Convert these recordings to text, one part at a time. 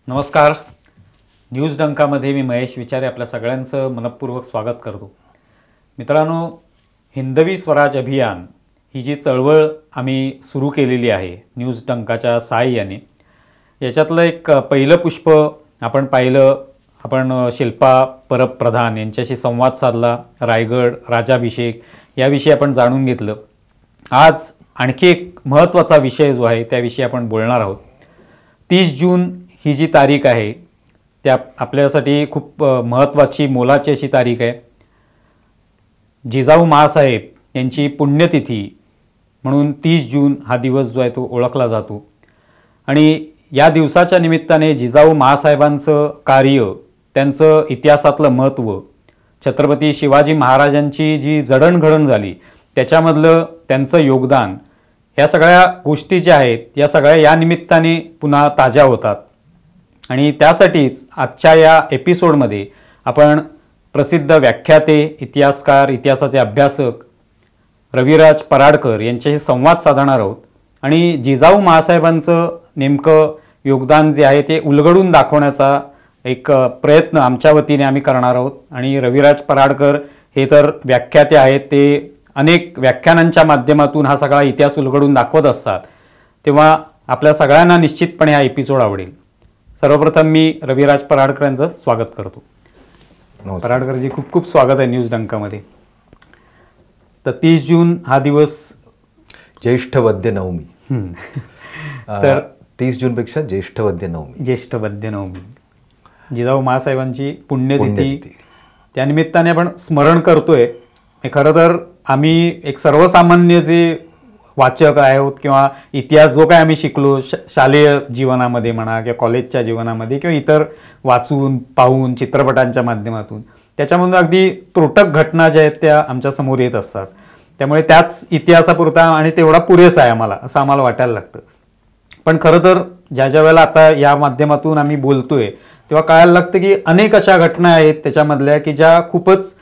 नमस्कार. न्यूज डंकामध्ये मी महेश विचारे आपल्या सगळ्यांचं मनपूर्वक स्वागत करतो. मित्रांनो, हिंदवी स्वराज अभियान ही जी चळवळ आम्ही सुरू केलेली आहे न्यूज डंकाच्या सहाय्याने, याच्यातलं एक पहिलं पुष्प आपण पाहिलं. आपण शिल्पा परब प्रधान यांच्याशी संवाद साधला. रायगड राजाभिषेक याविषयी आपण जाणून घेतलं. आज आणखी एक महत्त्वाचा विषय जो आहे त्याविषयी आपण बोलणार आहोत. 30 जून ही जी तारीख आहे त्या आपल्यासाठी खूप महत्त्वाची मोलाची अशी तारीख आहे. जिजाऊ माँसाहेब यांची पुण्यतिथी म्हणून 30 जून हा दिवस जो आहे तो ओळखला जातो. आणि या दिवसाच्या निमित्ताने जिजाऊ माँसाहेबांचं कार्य, त्यांचं इतिहासातलं महत्त्व, छत्रपती शिवाजी महाराजांची जी जडणघडण झाली त्याच्यामधलं त्यांचं योगदान, ह्या सगळ्या गोष्टी ज्या आहेत या सगळ्या या निमित्ताने पुन्हा ताज्या होतात. आणि त्यासाठीच आजच्या या एपिसोडमध्ये आपण प्रसिद्ध व्याख्याते, इतिहासकार, इतिहासाचे अभ्यासक रविराज पराडकर यांच्याशी संवाद साधणार आहोत. आणि जिजाऊ माँसाहेबांचं नेमकं योगदान जे आहे ते उलगडून दाखवण्याचा एक प्रयत्न आमच्या वतीने आम्ही करणार आहोत. आणि रविराज पराडकर हे तर व्याख्याते आहेत, ते अनेक व्याख्यानांच्या माध्यमातून हा सगळा इतिहास उलगडून दाखवत असतात. तेव्हा आपल्या सगळ्यांना निश्चितपणे हा एपिसोड आवडेल. सर्वप्रथम मी रविराज पराडकर यांचं स्वागत करतो. पराडकरजी, खूप खूप स्वागत आहे न्यूज डंकामध्ये. तर 30 जून हा दिवस ज्येष्ठ वद्य नवमी, तर 30 जूनपेक्षा ज्येष्ठ वद्य नवमी, ज्येष्ठ वद्य नवमी, जिजाऊ माँसाहेबांची पुण्यतिथी, त्यानिमित्ताने आपण स्मरण करतोय. खरं तर आम्ही एक सर्वसामान्य जे वाचक आहोत किंवा इतिहास जो काय आम्ही शिकलो शालेय जीवनामध्ये म्हणा किंवा कॉलेजच्या जीवनामध्ये किंवा इतर वाचून पाहून चित्रपटांच्या माध्यमातून, त्याच्यामधून अगदी त्रोटक घटना ज्या आहेत त्या आमच्या समोर येत असतात. त्यामुळे त्याच इतिहासापुरता आणि तेवढा पुरेसा आहे आम्हाला, असं आम्हाला वाटायला लागतं. पण खरं तर ज्या वेळेला आता या माध्यमातून आम्ही बोलतोय तेव्हा कळायला लागतं की अनेक अशा घटना आहेत त्याच्यामधल्या की ज्या खूपच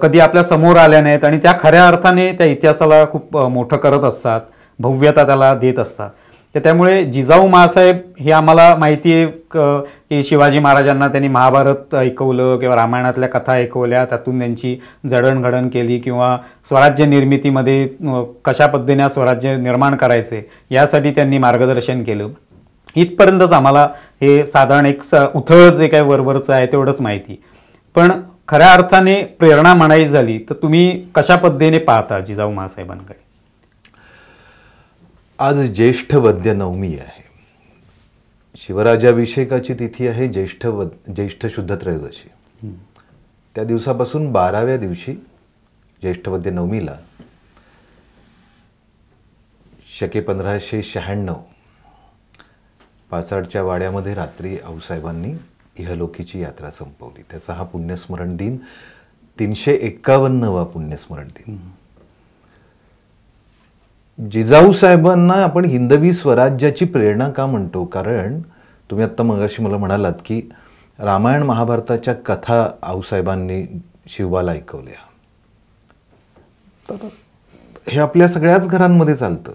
कधी आपल्या समोर आल्या नाहीत आणि त्या खऱ्या अर्थाने त्या इतिहासाला खूप मोठं करत असतात, भव्यता त्याला देत असतात. तर त्यामुळे जिजाऊ माँसाहेब हे आम्हाला माहिती आहे की शिवाजी महाराजांना त्यांनी महाभारत ऐकवलं किंवा रामायणातल्या कथा ऐकवल्या, त्यातून त्यांची जडणघडण केली किंवा स्वराज्य निर्मितीमध्ये कशा पद्धतीने स्वराज्य निर्माण करायचे यासाठी त्यांनी मार्गदर्शन केलं. इथपर्यंतच आम्हाला हे साधारण एक उथळ जे काही वरवरचं आहे तेवढंच माहिती. पण खऱ्या अर्थाने प्रेरणा म्हणायची झाली तर तुम्ही कशा पद्धतीने पाहता जिजाऊ माँसाहेबांकडे? आज ज्येष्ठ वद्य नवमी आहे. शिवराजाभिषेकाची तिथी आहे ज्येष्ठ शुद्ध त्रयोदशी. त्या दिवसापासून 12व्या दिवशी ज्येष्ठ वद्य नवमीला शके 1596 पाचाडच्या वाड्यामध्ये रात्री आऊसाहेबांनी इहलोकीची यात्रा संपवली. त्याचा हा पुण्यस्मरण दिन 351वा पुण्यस्मरण दिन. जिजाऊ साहेबांना आपण हिंदवी स्वराज्याची प्रेरणा का म्हणतो? कारण तुम्ही आत्ता मगाशी मला म्हणालात की रामायण महाभारताच्या कथा आऊसाहेबांनी शिवबाला ऐकवल्या. तर हे आपल्या सगळ्याच घरांमध्ये चालतं.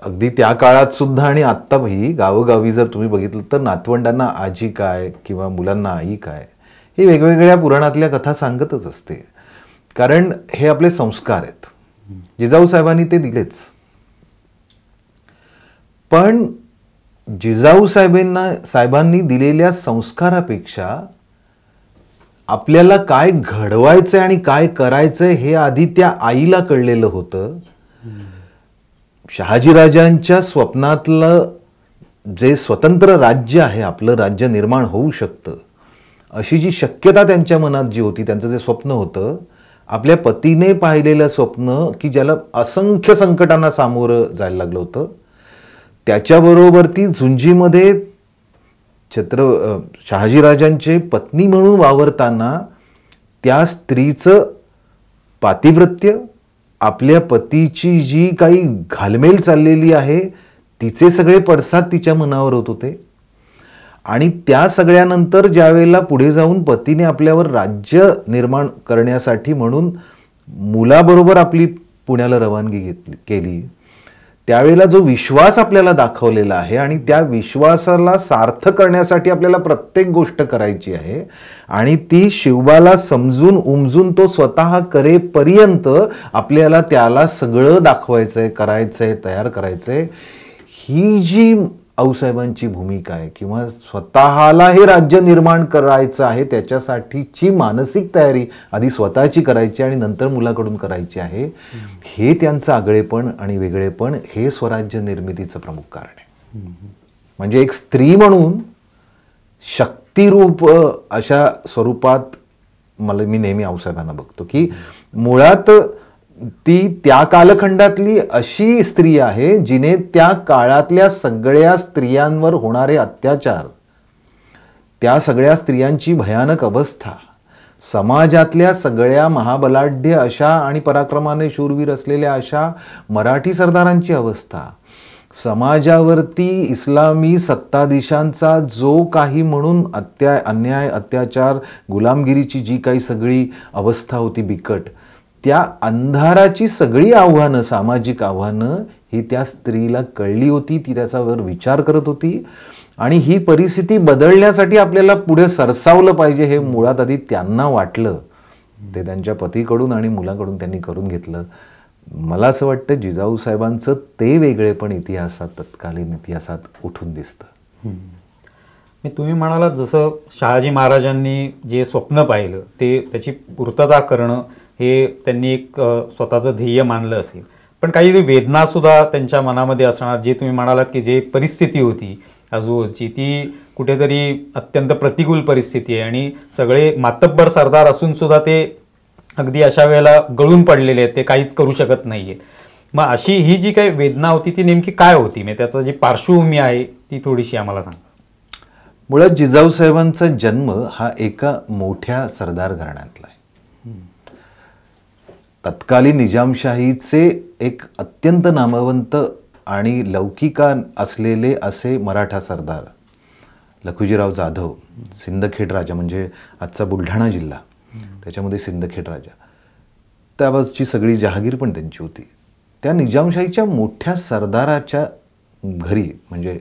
अगदी त्या काळात सुद्धा आणि आत्ताही गावोगावी जर तुम्ही बघितलं तर नातवंडांना आजी काय किंवा मुलांना आई काय हे वेगवेगळ्या पुराणातल्या कथा सांगतच असते. कारण हे आपले संस्कार आहेत. जिजाऊ साहेबांनी ते दिलेच. पण जिजाऊ साहेबांनी दिलेल्या संस्कारापेक्षा आपल्याला काय घडवायचंय आणि काय करायचंय हे आधी त्या आईला कळलेलं होतं. शहाजीराजांच्या स्वप्नातलं जे स्वतंत्र राज्य आहे, आपलं राज्य निर्माण होऊ शकतं अशी जी शक्यता त्यांच्या मनात जी होती, त्यांचं जे स्वप्न होतं, आपल्या पतीने पाहिलेलं स्वप्न की ज्याला असंख्य संकटांना सामोरं जायला लागलं होतं, त्याच्याबरोबर ती झुंजीमध्ये शहाजीराजांचे पत्नी म्हणून वावरताना त्या स्त्रीचं पातिव्रत्य, आपल्या पतीची जी काही घालमेल चाललेली आहे तिचे सगळे पडसाद तिच्या मनावर होत होते. आणि त्या सगळ्यानंतर ज्या वेळेला पुढे जाऊन पतीने आपल्यावर राज्य निर्माण करण्यासाठी म्हणून मुलाबरोबर आपली पुण्याला रवानगी केली, त्यावेळेला जो विश्वास आपल्याला दाखवलेला आहे आणि त्या विश्वासाला सार्थ करण्यासाठी आपल्याला प्रत्येक गोष्ट करायची आहे आणि ती शिवबाला समजून उमजून तो स्वतः करेपर्यंत आपल्याला त्याला सगळं दाखवायचंय, करायचंय, तयार करायचंय. ही जी आऊसाहेबांची भूमिका आहे किंवा स्वतःला हे राज्य निर्माण करायचं आहे त्याच्यासाठीची मानसिक तयारी आधी स्वतःची करायची आणि नंतर मुलाकडून करायची आहे. हे त्यांचं आगळेपण आणि वेगळेपण हे स्वराज्य निर्मितीचं प्रमुख कारण आहे. म्हणजे एक स्त्री म्हणून शक्तिरूप अशा स्वरूपात मी नेहमी आऊसाहेबांना बघतो की मुळात ती त्या कालखंडातली अशी स्त्री आहे जिने त्या काळातल्या सगळ्या स्त्रियांवर होणारे अत्याचार, त्या सगळ्या स्त्रियांची भयानक अवस्था, समाजातल्या सगळ्या महाबलाढ्य अशा आणि पराक्रमाने शूरवीर असलेल्या अशा मराठी सरदारांची अवस्था, समाजावरती इस्लामी सत्ताधीशांचा जो काही म्हणून अन्याय, अत्याचार, गुलामगिरीची जी काही सगळी अवस्था होती बिकट, त्या अंधाराची सगळी आव्हानं, सामाजिक आव्हानं ही त्या स्त्रीला कळली होती. ती त्याच्यावर विचार करत होती आणि ही परिस्थिती बदलण्यासाठी आपल्याला पुढे सरसावलं पाहिजे हे मुळात आधी त्यांना वाटलं. ते त्यांच्या पतीकडून आणि मुलाकडून त्यांनी करून घेतलं. मला असं वाटतं जिजाऊ साहेबांचं ते वेगळेपण इतिहासात, तत्कालीन इतिहासात उठून दिसतं. तुम्ही म्हणालात जसं शहाजी महाराजांनी जे स्वप्न पाहिलं ते त्याची पूर्तता करणं हे त्यांनी एक स्वतःचं ध्येय मानलं असेल, पण काही वेदना सुद्धा त्यांच्या मनामध्ये असणार. जे तुम्ही म्हणालात की जे परिस्थिती होती आजूबाजूची ती कुठेतरी अत्यंत प्रतिकूल परिस्थिती आहे आणि सगळे मातब्बर सरदार असून सुद्धा ते अगदी अशा वेळेला गळून पडलेले आहेत, ते काहीच करू शकत नाहीये. मग अशी ही जी काही वेदना होती ती नेमकी काय होती, म्हणजे त्याचं जी पार्श्वभूमी आहे ती थोडीशी आम्हाला सांगा. मुळात जिजाऊ साहेबांचा जन्म हा एका मोठ्या सरदार घराण्यातला आहे. तत्कालीन निजामशाहीचे एक अत्यंत नामवंत आणि लौकिका असलेले असे मराठा सरदार लखुजीराव जाधव, सिंदखेड राजा म्हणजे आजचा बुलढाणा जिल्हा, त्याच्यामध्ये सिंदखेड राजा, त्याबाजूची सगळी जहागीर पण त्यांची होती. त्या निजामशाहीच्या मोठ्या सरदाराच्या घरी म्हणजे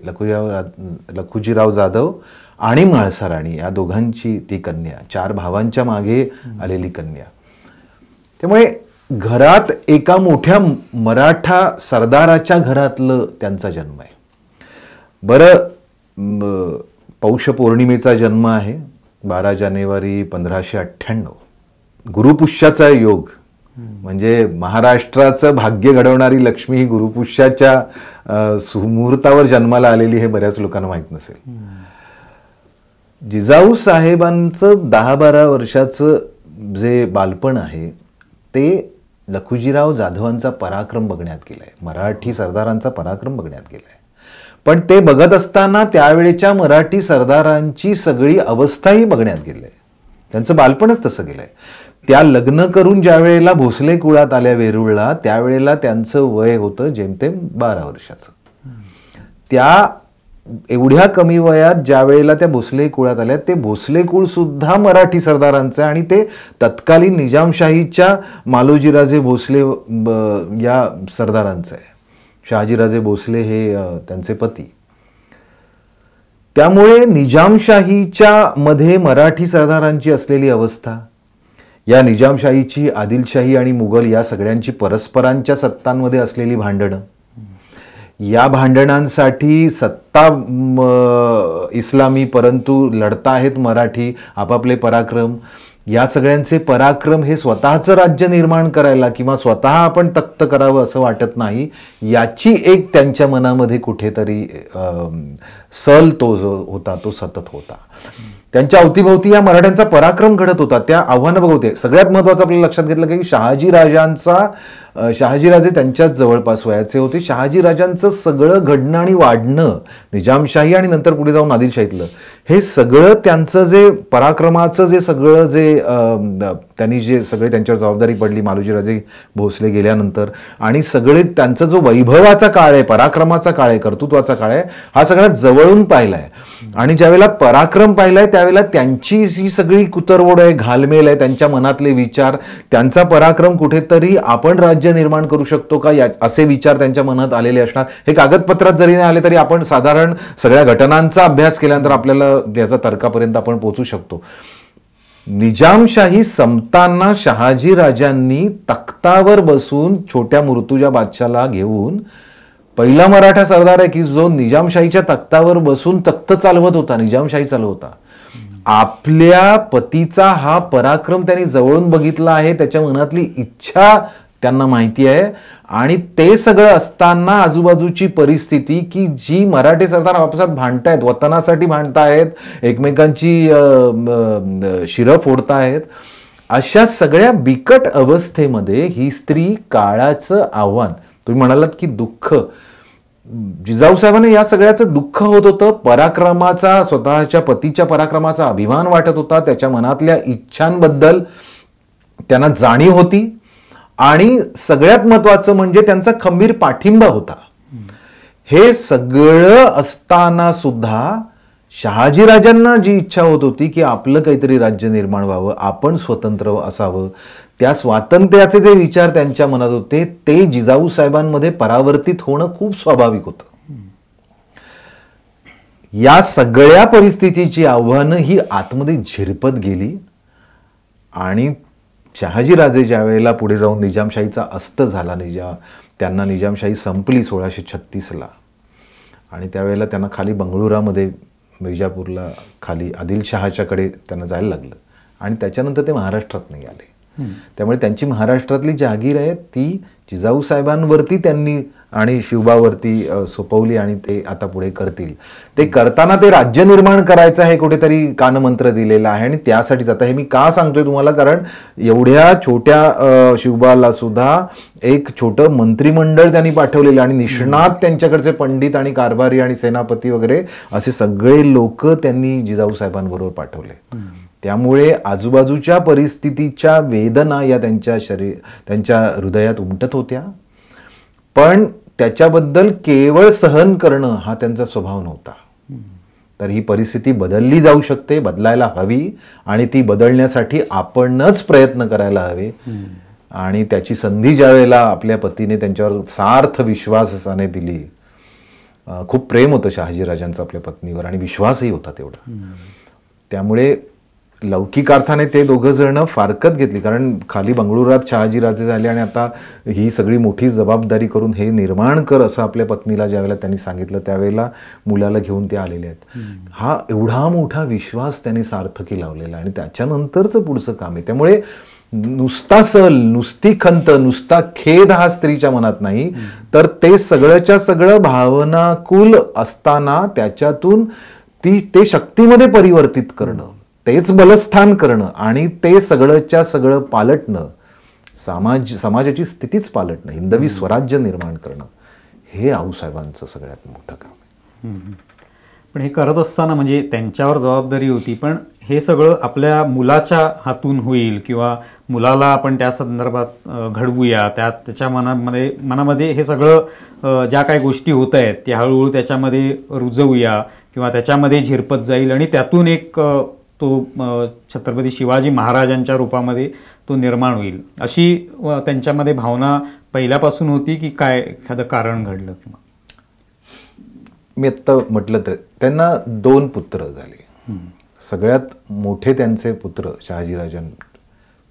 लखुजीराव जाधव आणि म्हाळसा राणी या दोघांची ती कन्या, 4 भावांच्या मागे आलेली कन्या. त्यामुळे घरात एका मोठ्या मराठा सरदाराच्या घरातलं त्यांचा जन्म आहे. बरं, पौष पौर्णिमेचा जन्म आहे, 12 जानेवारी 1598. गुरुपुष्याचा योग म्हणजे महाराष्ट्राचं भाग्य घडवणारी लक्ष्मी ही गुरुपुष्याच्या सुमुहूर्तावर जन्माला आलेली हे बऱ्याच लोकांना माहीत नसेल. जिजाऊ साहेबांचं 10-12 वर्षाचं जे बालपण आहे ते लखुजीराव जाधवांचा पराक्रम बघण्यात गेलाय, मराठी सरदारांचा पराक्रम बघण्यात गेलाय. पण ते बघत असताना त्यावेळेच्या मराठी सरदारांची सगळी अवस्थाही बघण्यात गेली. त्यांचं बालपणच तसं गेलंय. त्या लग्न करून ज्या वेळेला भोसले कुळात आल्या वेरूळला त्यावेळेला त्यांचं वय होतं जेमतेम 12 वर्षाचं. त्या एवढ्या कमी वयात ज्या वेळेला त्या भोसले कुळात आल्या, ते भोसले कुळ सुद्धा मराठी सरदारांचं आणि ते तत्कालीन निजामशाहीच्या मालोजीराजे भोसले या सरदारांचं आहे. शहाजीराजे भोसले हे त्यांचे पती. त्यामुळे निजामशाहीच्या मध्ये मराठी सरदारांची असलेली अवस्था, या निजामशाहीची, आदिलशाही आणि मुघल या सगळ्यांची परस्परांच्या सत्तांमध्ये असलेली भांडणं, या भांडणांसाठी सत्ता इस्लामी परंतु लढता आहेत मराठी, आपापले पराक्रम, या सगळ्यांचे पराक्रम हे स्वतःचं राज्य निर्माण करायला किंवा स्वतः आपण तख्त करावं असं वाटत नाही, याची एक त्यांच्या मनामध्ये कुठेतरी सल तो जो होता तो सतत होता. त्यांच्या अवतीभोवती या मराठ्यांचा पराक्रम घडत होता. त्या आव्हानं बघवते. सगळ्यात महत्त्वाचं आपल्याला लक्षात घेतलं की शहाजीराजे त्यांच्याच जवळपास वयाचे होते. शहाजीराजांचं सगळं घडणं आणि वाढणं, निजामशाही आणि नंतर पुढे जाऊन आदिलशाहीतलं, हे सगळं त्यांचं जे पराक्रमाचं जे सगळं जे त्यांनी जे सगळे त्यांच्यावर जबाबदारी पडली मालोजीराजे भोसले गेल्यानंतर, आणि सगळे त्यांचा जो वैभवाचा काळ आहे, पराक्रमाचा काळ आहे, कर्तृत्वाचा काळ आहे, हा सगळा जवळून पाहिलाय. आणि ज्यावेळेला पराक्रम पाहिलाय त्यावेळेला त्यांची जी सगळी कुतरवड आहे, घालमेल आहे, त्यांच्या मनातले विचार, त्यांचा पराक्रम कुठेतरी आपण राज्य निर्माण करू शकतो का असे विचार त्यांच्या मनात आलेले असणार. हे कागदपत्रात जरी नाही आले तरी आपण साधारण सगळ्या घटनांचा अभ्यास केल्यानंतर आपल्याला याचा तर्कापर्यंत आपण पोहोचू शकतो. निजामशाही संपताना शहाजी राजांनी तख्तावर बसून छोट्या मुर्तुजा बादशाला घेऊन, पहिला मराठा सरदार आहे की जो निजामशाहीच्या तख्तावर बसून तख्त चालवत होता, निजामशाही चालवता. आपल्या पतीचा हा पराक्रम त्यांनी जवळून बघितला आहे, त्याच्या मनातली इच्छा त्यांना माहिती आहे. आणि ते सगळं असताना आजूबाजूची परिस्थिती की जी मराठी सरदार आपसात भांडतायत, वतनासाठी भांडतायत, एकमेकांची शिरं फोडतायत, अशा सगळ्या बिकट अवस्थेमध्ये ही स्त्री काळाचं आव्हान, तुम्ही म्हणालात की दुःख, जिजाऊ साहेबांना या सगळ्याचं दुःख होत होतं. पराक्रमाचा, स्वतःच्या पतीच्या पराक्रमाचा अभिमान वाटत होता, त्याच्या मनातल्या इच्छांबद्दल त्यांना जाणीव होती, आणि सगळ्यात महत्वाचं म्हणजे त्यांचा खंबीर पाठिंबा होता. हे सगळं असताना सुद्धा शहाजीराजांना जी इच्छा होत होती की आपलं काहीतरी राज्य निर्माण व्हावं, आपण स्वतंत्र असावं, त्या स्वातंत्र्याचे जे विचार त्यांच्या मनात होते ते जिजाऊ साहेबांमध्ये परावर्तित होणं खूप स्वाभाविक होतं. या सगळ्या परिस्थितीची आव्हानं ही आतमध्ये झिरपत गेली. आणि शहाजीराजे ज्या वेळेला पुढे जाऊन निजामशाहीचा अस्त झाला, त्यांना निजामशाही संपली 1636ला, आणि त्यावेळेला त्यांना खाली बंगळुरामध्ये मिर्जापूरला खाली आदिलशहाच्याकडे त्यांना जायला लागलं, आणि त्याच्यानंतर ते महाराष्ट्रात नाही आले. त्यामुळे त्यांची महाराष्ट्रातली जहागीर आहे ती जिजाऊ साहेबांवरती त्यांनी आणि शिवबावरती सोपवली, आणि ते आता पुढे करतील. ते करताना ते राज्य निर्माण करायचं हे कुठेतरी कानमंत्र दिलेला आहे. आणि त्यासाठीच आता हे मी का सांगतोय तुम्हाला, कारण एवढ्या छोट्या शिवबाला सुद्धा एक छोटं मंत्रिमंडळ त्यांनी पाठवलेलं, आणि निष्णात त्यांच्याकडचे पंडित आणि कारभारी आणि सेनापती वगैरे असे सगळे लोक त्यांनी जिजाऊ साहेबांबरोबर पाठवले. त्यामुळे आजूबाजूच्या परिस्थितीच्या वेदना या त्यांच्या हृदयात उमटत होत्या, पण त्याच्याबद्दल केवळ सहन करणं हा त्यांचा स्वभाव नव्हता. तर ही परिस्थिती बदलली जाऊ शकते, बदलायला हवी, आणि ती बदलण्यासाठी आपणच प्रयत्न करायला हवे. आणि त्याची संधी ज्या वेळेला आपल्या पतीने त्यांच्यावर सार्थ विश्वासाने दिली, खूप प्रेम होतं शहाजीराजांचं आपल्या पत्नीवर आणि विश्वासही होता तेवढा, त्यामुळे लौकिक अर्थाने ते दोघं जण फारकत घेतली. कारण खाली बंगळुरात शहाजीराजे झाले आणि आता ही सगळी मोठी जबाबदारी करून हे निर्माण कर असं आपल्या पत्नीला ज्यावेळेला त्यांनी सांगितलं त्यावेळेला मुलाला घेऊन ते आलेले आहेत. हा एवढा मोठा विश्वास त्यांनी सार्थकी लावलेला आणि त्याच्यानंतरचं पुढचं काम आहे. त्यामुळे नुसता सल, नुसती खंत, नुसता खेद हा स्त्रीच्या मनात नाही, तर ते सगळ्याच्या सगळं भावनाकुल असताना त्याच्यातून ते शक्तीमध्ये परिवर्तित करणं, तेच बलस्थान करणं आणि ते सगळंच्या सगळं पालटणं, समाजाची स्थितीच पालटणं, हिंदवी स्वराज्य निर्माण करणं, हे आऊसाहेबांचं सगळ्यात मोठं काम आहे. पण हे करत असताना म्हणजे त्यांच्यावर जबाबदारी होती, पण हे सगळं आपल्या मुलाच्या हातून होईल किंवा मुलाला आपण त्या संदर्भात घडवूया, त्याच्या मनामध्ये हे सगळं ज्या काही गोष्टी होत आहेत त्या हळूहळू त्याच्यामध्ये रुजवूया किंवा त्याच्यामध्ये झिरपत जाईल आणि त्यातून एक तो छत्रपती शिवाजी महाराजांच्या रूपामध्ये तो निर्माण होईल, अशी त्यांच्यामध्ये भावना पहिल्यापासून होती की काय एखादं कारण घडलं? किंवा मी आत्ता म्हटलं तर त्यांना 2 पुत्र झाले. सगळ्यात मोठे त्यांचे पुत्र शहाजीराजां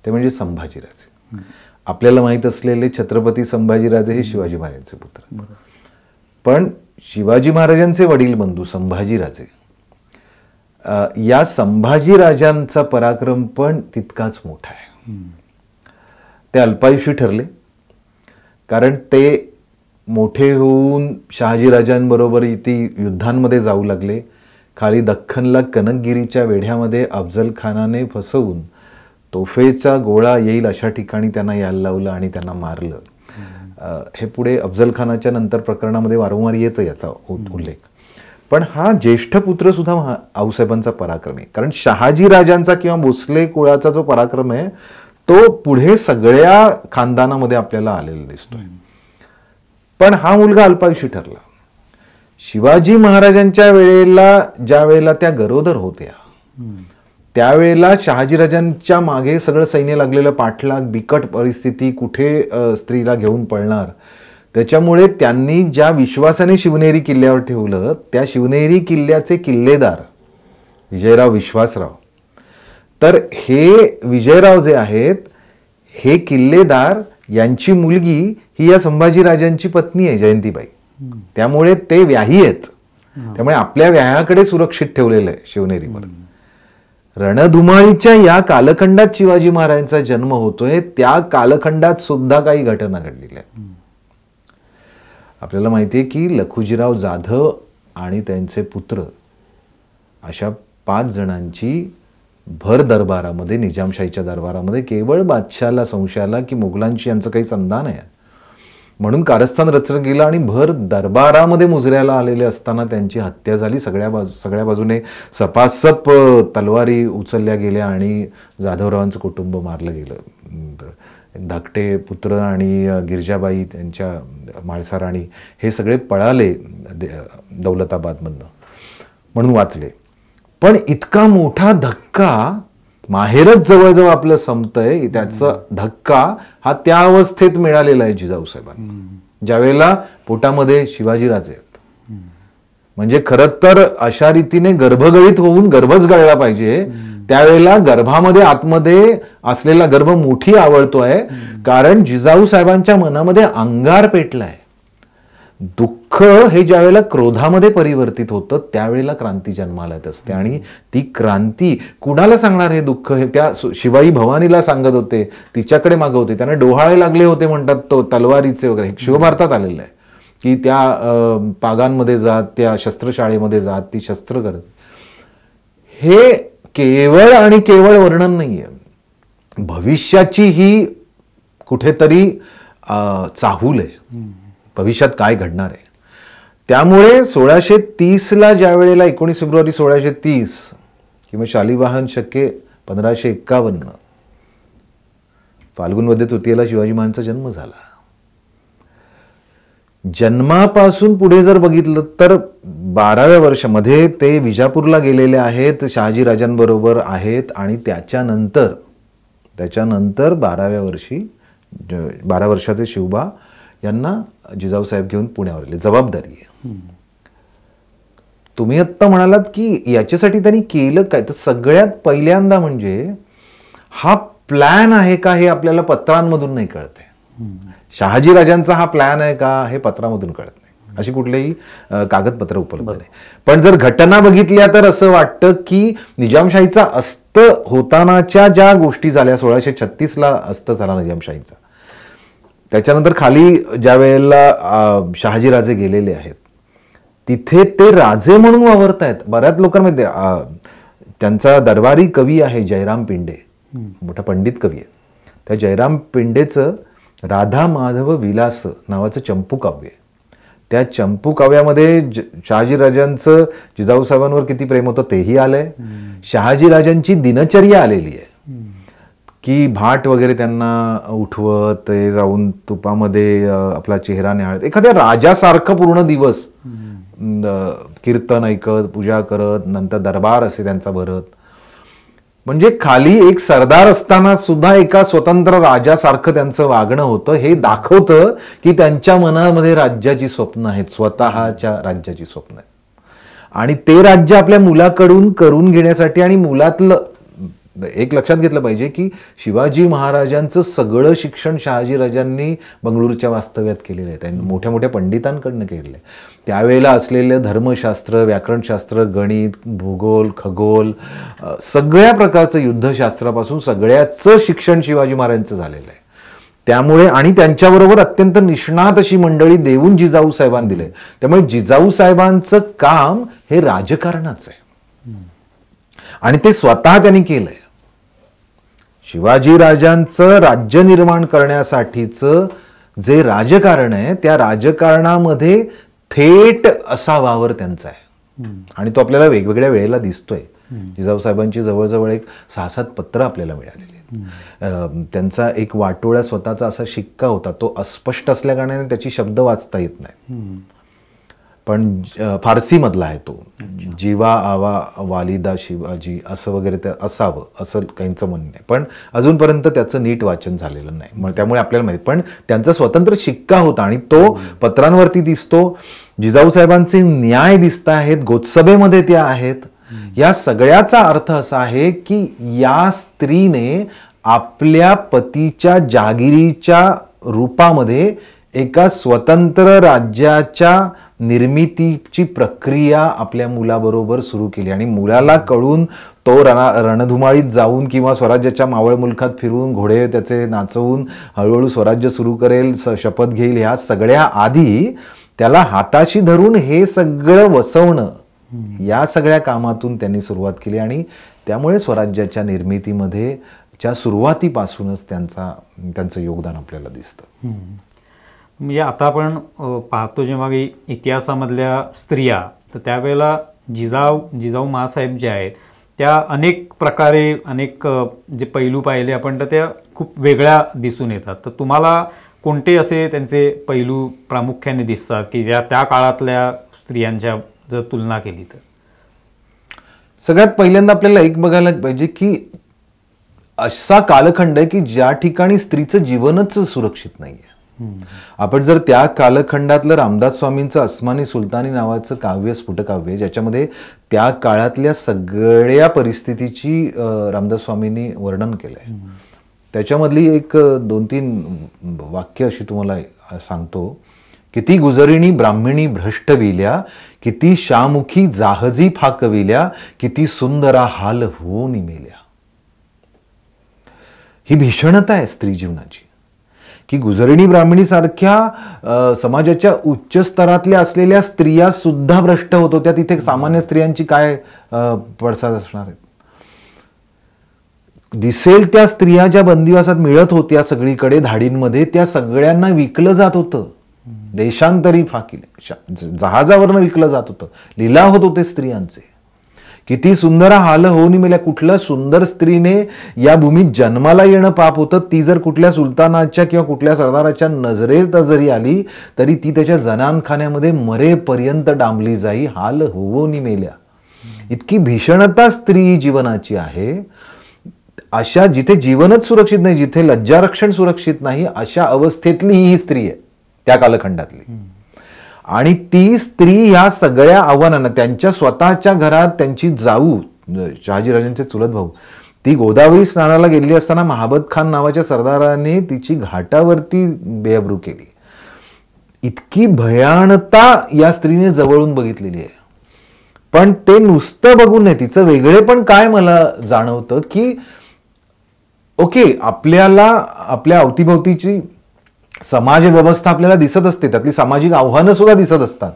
ते म्हणजे संभाजीराजे. आपल्याला माहीत असलेले छत्रपती संभाजीराजे हे शिवाजी महाराजांचे पुत्र, पण शिवाजी महाराजांचे वडील बंधू संभाजीराजे, या संभाजीराजांचा पराक्रम पण तितकाच मोठा आहे. ते अल्पायुषी ठरले कारण ते मोठे होऊन शहाजीराजांबरोबर ती युद्धांमध्ये जाऊ लागले. खाली दख्खनला कनकगिरीच्या वेढ्यामध्ये अफजल खानाने फसवून तोफेचा गोळा येईल अशा ठिकाणी त्यांना यायला लावलं आणि त्यांना मारलं. हे पुढे अफजल खानाच्या नंतर प्रकरणामध्ये वारंवार येतं याचा उल्लेख. पण हा ज्येष्ठ पुत्र सुद्धा आऊसाहेबांचा पराक्रम आहे. कारण शहाजीराजांचा किंवा भोसले कुळाचा जो पराक्रम आहे तो पुढे सगळ्या खानदानामध्ये आपल्याला आलेला दिसतोय. पण हा मुलगा अल्पायुषी ठरला. शिवाजी महाराजांच्या वेळेला ज्या वेळेला त्या गरोदर होत्या त्यावेळेला शहाजीराजांच्या मागे सगळं सैन्य लागलेलं, पाठलाग, बिकट परिस्थिती, कुठे स्त्रीला घेऊन पळणार. त्याच्यामुळे त्यांनी ज्या विश्वासाने शिवनेरी किल्ल्यावर ठेवलं त्या शिवनेरी किल्ल्याचे किल्लेदार विजयराव विश्वासराव, तर हे विजयराव जे आहेत हे किल्लेदार यांची मुलगी ही या संभाजीराजांची पत्नी आहे जयंतीबाई. त्यामुळे ते व्याही आहेत. त्यामुळे आपल्या व्याहाकडे सुरक्षित ठेवलेलं आहे शिवनेरीवर. रणधुमाळीच्या या कालखंडात शिवाजी महाराजांचा जन्म होतोय. त्या कालखंडात सुद्धा काही घटना घडलेल्या आहेत. आपल्याला माहिती आहे की लखुजीराव जाधव आणि त्यांचे पुत्र अशा 5 जणांची भर दरबारामध्ये, निजामशाहीच्या दरबारामध्ये केवळ बादशाहला संशय आला की मुघलांशी यांचं काही संधान आहे म्हणून कारस्थान रचलं गेलं आणि भर दरबारामध्ये मुजऱ्याला आलेले असताना त्यांची हत्या झाली. सगळ्या बाजूने सपासप तलवारी उचलल्या गेल्या आणि जाधवरावांचं कुटुंब मारलं गेलं. धाकटे पुत्र आणि गिरजाबाई त्यांच्या माळसा राणी हे सगळे पळाले दौलताबादमधनं म्हणून वाचले. पण इतका मोठा धक्का, माहेरच जवळजवळ आपलं संपतंय, त्याचा धक्का हा त्या अवस्थेत मिळालेला आहे जिजाऊसाहेबांना, ज्यावेळेला पोटामध्ये शिवाजीराजे आहेत. म्हणजे खरं तर अशा रीतीने गर्भगळीत होऊन गर्भच गळला पाहिजे. त्यावेळेला गर्भामध्ये आतमध्ये असलेला गर्भ मोठी आवळतोय कारण जिजाऊसाहेबांच्या मनामध्ये अंगार पेटलाय. दुःख हे ज्या वेळेला क्रोधामध्ये परिवर्तित होतं त्यावेळेला क्रांती जन्माला येत असते. आणि ती क्रांती कुणाला सांगणार हे दुःख? हे त्या शिवाई भवानीला सांगत होते, तिच्याकडे मागवते, त्यांना डोहाळे लागले होते म्हणतात तो तलवारीचे वगैरे. शिवभारतात आलेलं आहे की त्या पागांमध्ये जात, त्या शस्त्रशाळेमध्ये जात, ती शस्त्र करत. हे केवळ आणि केवळ वर्णन नाहीये, भविष्याची ही कुठेतरी चाहूल आहे, भविष्यात काय घडणार आहे. त्यामुळे 1630ला ज्या वेळेला 19 फेब्रुवारी 1630 किंवा शालिवाहन शके 1551 फाल्गुन वद्य तृतीयेला शिवाजी महाराजांचा जन्म झाला. जन्मापासून पुढे जर बघितलं तर 12व्या वर्षामध्ये ते विजापूरला गेलेले आहेत, शहाजीराजांबरोबर आहेत. आणि त्याच्यानंतर 12व्या वर्षी 12 वर्षाचे शिवबा यांना जिजाऊसाहेब घेऊन पुण्यावर आले. जबाबदारी आहे. तुम्ही आत्ता म्हणालात की याच्यासाठी त्यांनी केलं काय, तर सगळ्यात पहिल्यांदा म्हणजे हा प्लॅन आहे का हे आपल्याला पत्रांमधून नाही कळते. शहाजीराजांचा हा प्लॅन आहे का हे पत्रामधून कळत नाही, अशी कुठलेही कागदपत्र उपलब्ध नाही. पण जर घटना बघितल्या तर असं वाटतं की निजामशाहीचा अस्त होतानाच्या ज्या गोष्टी झाल्या, 1636ला अस्त झाला निजामशाहीचा, त्याच्यानंतर खाली ज्या वेळेला शहाजीराजे गेलेले आहेत तिथे ते राजे म्हणून वावरतायत. बऱ्याच लोकांमध्ये त्यांचा दरबारी कवी आहे जयराम पिंडे, मोठा पंडित कवी आहे. त्या जयराम पिंडेचं राधा माधव विलास नावाचं चंपू काव्य आहे. त्या चंपू काव्यामध्ये शहाजीराजांचं जिजाऊसाहेबांवर किती प्रेम होतं तेही आलंय. शहाजीराजांची दिनचर्या आलेली आहे की भाट वगैरे त्यांना उठवत, ते जाऊन तुपामध्ये आपला चेहरा न्याहाळत, एखाद्या राजासारखं पूर्ण दिवस कीर्तन ऐकत, पूजा करत, नंतर दरबार असे त्यांचा भरत. म्हणजे खाली एक सरदार असताना सुद्धा एका स्वतंत्र राजासारखं त्यांचं वागणं होतं. हे दाखवतं की त्यांच्या मनामध्ये राज्याची स्वप्न आहेत, स्वतःच्या राज्याची स्वप्न आहेत. आणि ते राज्य आपल्या मुलाकडून करून घेण्यासाठी, आणि मुलातलं एक लक्षात घेतलं पाहिजे की शिवाजी महाराजांचं सगळं शिक्षण शहाजीराजांनी बंगळूरच्या वास्तव्यात केलेलं आहे. त्यांनी मोठ्या मोठ्या पंडितांकडनं केलेलं आहे. त्यावेळेला असलेलं धर्मशास्त्र, व्याकरणशास्त्र, गणित, भूगोल, खगोल, सगळ्या प्रकारचं युद्धशास्त्रापासून सगळ्याचं शिक्षण शिवाजी महाराजांचं झालेलं आहे. त्यामुळे आणि त्यांच्याबरोबर अत्यंत निष्णात अशी मंडळी देऊन जिजाऊ साहेबांनी दिले. त्यामुळे जिजाऊ साहेबांचं काम हे राजकारणाचं आहे आणि ते स्वतः त्यांनी केलंय. शिवाजीराजांचं राज्य निर्माण करण्यासाठीचं जे राजकारण आहे त्या राजकारणामध्ये थेट असा वावर त्यांचा आहे आणि तो आपल्याला वेगवेगळ्या वेळेला दिसतोय. जिजाऊ साहेबांची जवळजवळ एक 6-7 पत्र आपल्याला मिळालेली. नाहीत. त्यांचा एक वाटोळा स्वतःचा असा शिक्का होता, तो अस्पष्ट असल्या कारणाने त्याची शब्द वाचता येत नाही, पण फारसी मधला आहे तो. जीवा आवा वालिदा शिवाजी असं वगैरे ते असावं असं काहींचं म्हणणं आहे, पण अजूनपर्यंत त्याचं नीट वाचन झालेलं नाही. मग त्यामुळे आपल्याला माहिती, पण त्यांचा स्वतंत्र शिक्का होता आणि तो पत्रांवरती दिसतो. जिजाऊ साहेबांचे न्याय दिसत आहेत, गोत्सभेमध्ये त्या आहेत. या सगळ्याचा अर्थ असा आहे की या स्त्रीने आपल्या पतीच्या जागिरीच्या रूपामध्ये एका स्वतंत्र राज्याच्या निर्मितीची प्रक्रिया आपल्या मुलाबरोबर सुरू केली आणि मुलाला कळून तो रणधुमाळीत जाऊन किंवा स्वराज्याच्या मावळ मुलखात फिरून घोडे त्याचे नाचवून हळूहळू स्वराज्य सुरू करेल, शपथ घेईल, ह्या सगळ्या आधी त्याला हाताशी धरून हे सगळं वसवणं, या सगळ्या कामातून त्यांनी सुरुवात केली आणि त्यामुळे स्वराज्याच्या निर्मितीमध्ये च्या सुरुवातीपासूनच त्यांचं योगदान आपल्याला दिसतं. म्हणजे आता आपण पाहतो जेव्हा की इतिहासामधल्या स्त्रिया, तर त्यावेळेला जिजाऊ मासाहेब जे आहेत त्या अनेक प्रकारे अनेक जे पैलू पाहिले आपण, तर त्या खूप वेगळ्या दिसून येतात. तर तुम्हाला कोणते असे त्यांचे पैलू प्रामुख्याने दिसतात की त्या काळातल्या स्त्रियांच्या जर तुलना केली तर? सगळ्यात पहिल्यांदा आपल्याला एक बघायला पाहिजे की असा कालखंड आहे की ज्या ठिकाणी स्त्रीचं जीवनच सुरक्षित नाहीये. आपण जर त्या कालखंडातलं रामदास स्वामींचं अस्मानी सुलतानी नावाचं काव्य, स्फुटकाव्य, ज्याच्यामध्ये त्या काळातल्या सगळ्या परिस्थितीची रामदास स्वामींनी वर्णन केलंय, त्याच्यामधली एक 2-3 वाक्य अशी तुम्हाला सांगतो. किती गुजरिणी ब्राह्मणी भ्रष्ट विल्या, किती शामुखी जाहजी फाकविल्या, किती सुंदरा हाल होऊन मेल्या. ही भीषणता आहे स्त्री जीवनाची की गुजरिणी ब्राह्मणी सारख्या समाजाच्या उच्च स्तरातल्या असलेल्या स्त्रिया सुद्धा भ्रष्ट होत होत्या. तिथे सामान्य स्त्रियांची काय पडसाद असणार आहेत. दिसेल त्या स्त्रिया ज्या बंदिवासात मिळत होत्या सगळीकडे धाडींमध्ये, त्या सगळ्यांना विकलं जात होतं. देशांतरी फाकिले, जहाजावरनं विकलं जात होतं, लिलाव होत होते स्त्रियांचे. किती सुंदर हाल होऊन मेल्या. कुठल्या सुंदर स्त्रीने या भूमीत जन्माला येणं पाप होतं. ती जर कुठल्या सुलतानाच्या किंवा कुठल्या सरदाराच्या नजरेत जरी आली तरी ती त्याच्या जनानखान्यामध्ये मरेपर्यंत डांबली जाई. हाल होऊन मेल्या. इतकी भीषणता स्त्री जीवनाची आहे. अशा जिथे जीवनच सुरक्षित नाही, जिथे लज्जारक्षण सुरक्षित नाही, अशा अवस्थेतली ही स्त्री आहे त्या कालखंडातली. आणि ती स्त्री ह्या सगळ्या आव्हानांना, त्यांच्या स्वतःच्या घरात त्यांची जाऊ शहाजीराजांचे चुलत भाऊ, ती गोदावरी स्नानाला गेलेली असताना महाबत खान नावाच्या सरदाराने तिची घाटावरती बेअब्रू केली. इतकी भयानता या स्त्रीने जवळून बघितलेली आहे. पण ते नुसतं बघून नाही, तिचं वेगळे पण काय मला जाणवतं की ओके, आपल्याला आपल्या अवतीभोवतीची समाज व्यवस्था आपल्याला दिसत असते, त्यातली सामाजिक आव्हानं सुद्धा दिसत असतात.